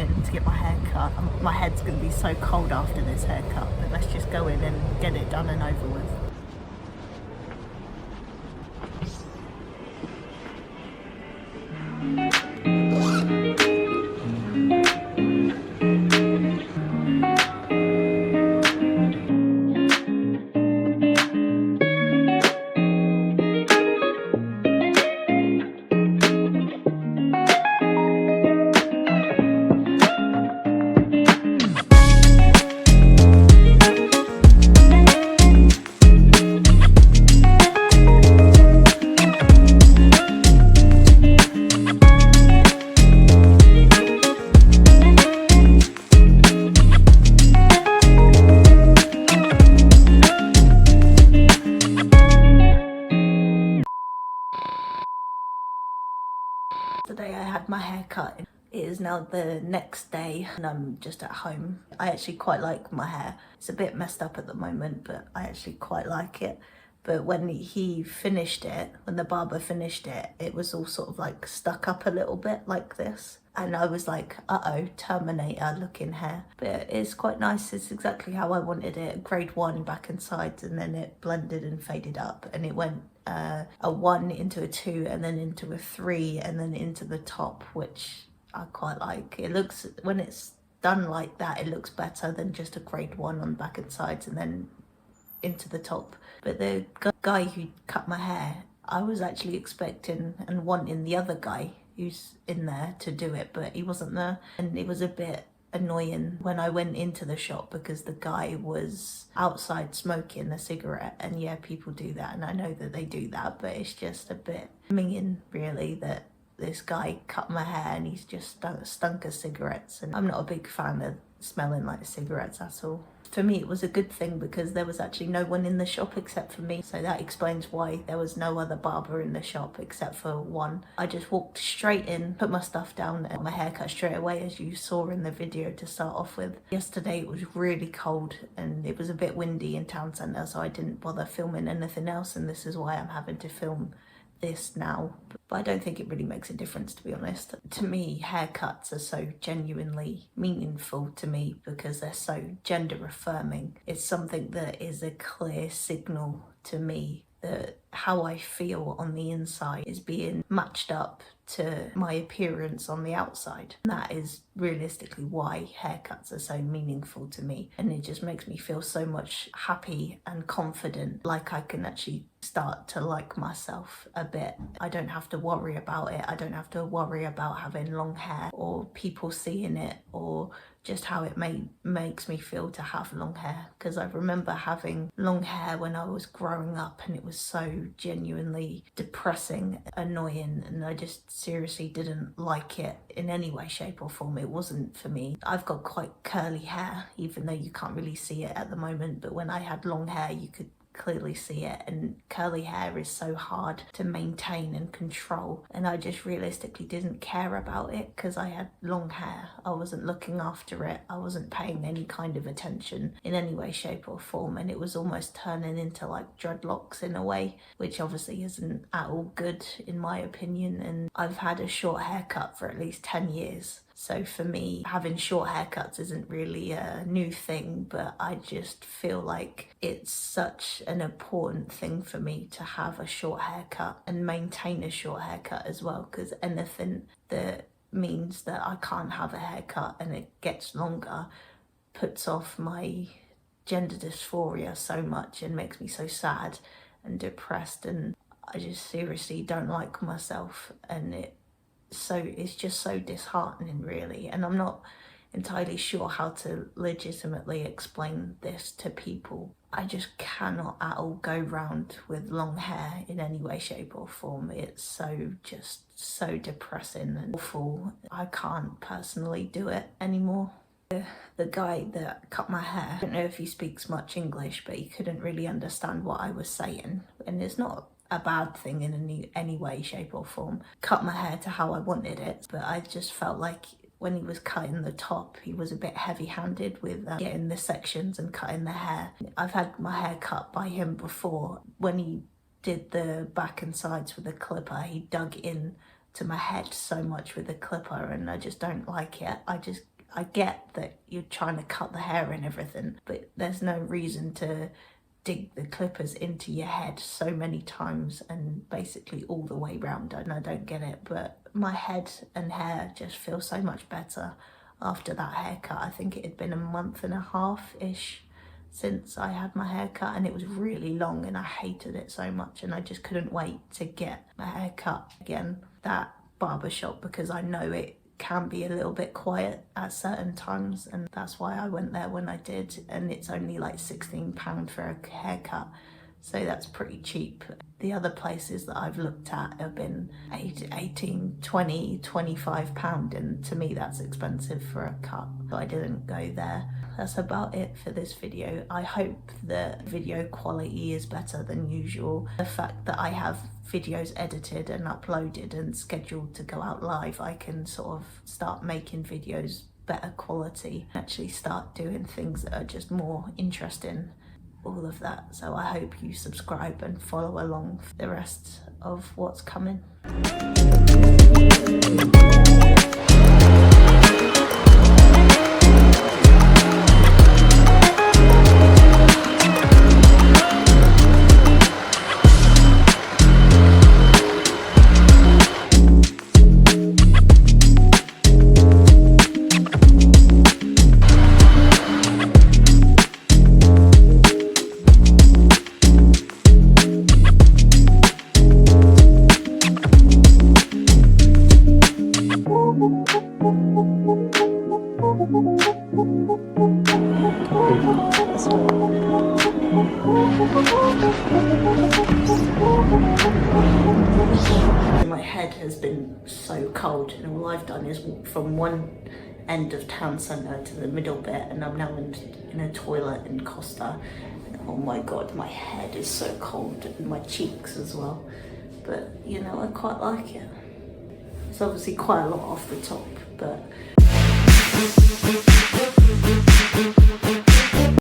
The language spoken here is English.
in to get my hair cut. My head's going to be so cold after this haircut, but let's just go in and get it done and over with. Today I had my hair cut. It is now the next day and I'm just at home. I actually quite like my hair. It's a bit messed up at the moment, but I actually quite like it. But when he finished it, when the barber finished it, it was all sort of like stuck up a little bit like this. And I was like, uh-oh, Terminator looking hair. But it's quite nice. It's exactly how I wanted it. Grade 1 back and sides, and then it blended and faded up. And it went a 1 into a 2 and then into a 3 and then into the top, which I quite like. It looks, when it's done like that, it looks better than just a grade 1 on back and sides and then into the top. But the guy who cut my hair, I was actually expecting and wanting the other guy who's in there to do it, but he wasn't there. And it was a bit annoying when I went into the shop because the guy was outside smoking a cigarette. And yeah, people do that, and I know that they do that, but it's just a bit minging really that this guy cut my hair and he's just stunk of cigarettes, and I'm not a big fan of smelling like cigarettes at all. For me, it was a good thing because there was actually no one in the shop except for me. So that explains why there was no other barber in the shop except for one. I just walked straight in, put my stuff down, and my hair cut straight away, as you saw in the video to start off with. Yesterday it was really cold and it was a bit windy in town centre, so I didn't bother filming anything else, and this is why I'm having to film this now. But I don't think it really makes a difference, to be honest. To me, haircuts are so genuinely meaningful to me because they're so gender affirming. It's something that is a clear signal to me that how I feel on the inside is being matched up to my appearance on the outside. And that is realistically why haircuts are so meaningful to me. And it just makes me feel so much happy and confident, like I can actually start to like myself a bit. I don't have to worry about it. I don't have to worry about having long hair or people seeing it or just how it makes me feel to have long hair. Because I remember having long hair when I was growing up and it was so genuinely depressing, annoying, and I just seriously didn't like it in any way, shape or form. It wasn't for me. I've got quite curly hair, even though you can't really see it at the moment, but when I had long hair you could clearly see it, and curly hair is so hard to maintain and control, and I just realistically didn't care about it because I had long hair. I wasn't looking after it, I wasn't paying any kind of attention in any way, shape or form, and it was almost turning into like dreadlocks in a way, which obviously isn't at all good in my opinion. And I've had a short haircut for at least 10 years. So for me, having short haircuts isn't really a new thing, but I just feel like it's such an important thing for me to have a short haircut and maintain a short haircut as well, because anything that means that I can't have a haircut and it gets longer puts off my gender dysphoria so much and makes me so sad and depressed, and I just seriously don't like myself, and it's just so disheartening really. And I'm not entirely sure how to legitimately explain this to people. I just cannot at all go round with long hair in any way, shape or form. It's just so depressing and awful. I can't personally do it anymore. The guy that cut my hair, I don't know if he speaks much English, but he couldn't really understand what I was saying, and it's not a bad thing in any way, shape or form. Cut my hair to how I wanted it, but I just felt like when he was cutting the top, he was a bit heavy-handed with getting the sections and cutting the hair. I've had my hair cut by him before. When he did the back and sides with a clipper, he dug in to my head so much with a clipper, and I just don't like it. I get that you're trying to cut the hair and everything, but there's no reason to dig the clippers into your head so many times and basically all the way round. And I don't get it, but my head and hair just feel so much better after that haircut. I think it had been a month and a half-ish since I had my hair cut, and it was really long and I hated it so much, and I just couldn't wait to get my hair cut again. That barbershop, because I know it can be a little bit quiet at certain times, and that's why I went there when I did, and it's only like £16 for a haircut, so that's pretty cheap. The other places that I've looked at have been 18, 20, £25, and to me that's expensive for a cut, so I didn't go there. That's about it for this video. I hope the video quality is better than usual. The fact that I have videos edited and uploaded and scheduled to go out live, I can sort of start making videos better quality, actually start doing things that are just more interesting, all of that. So I hope you subscribe and follow along for the rest of what's coming. My head has been so cold, and all I've done is walk from one end of town centre to the middle bit, and I'm now in a toilet in Costa. And oh my god, my head is so cold, and my cheeks as well. But you know, I quite like it. It's obviously quite a lot off the top, but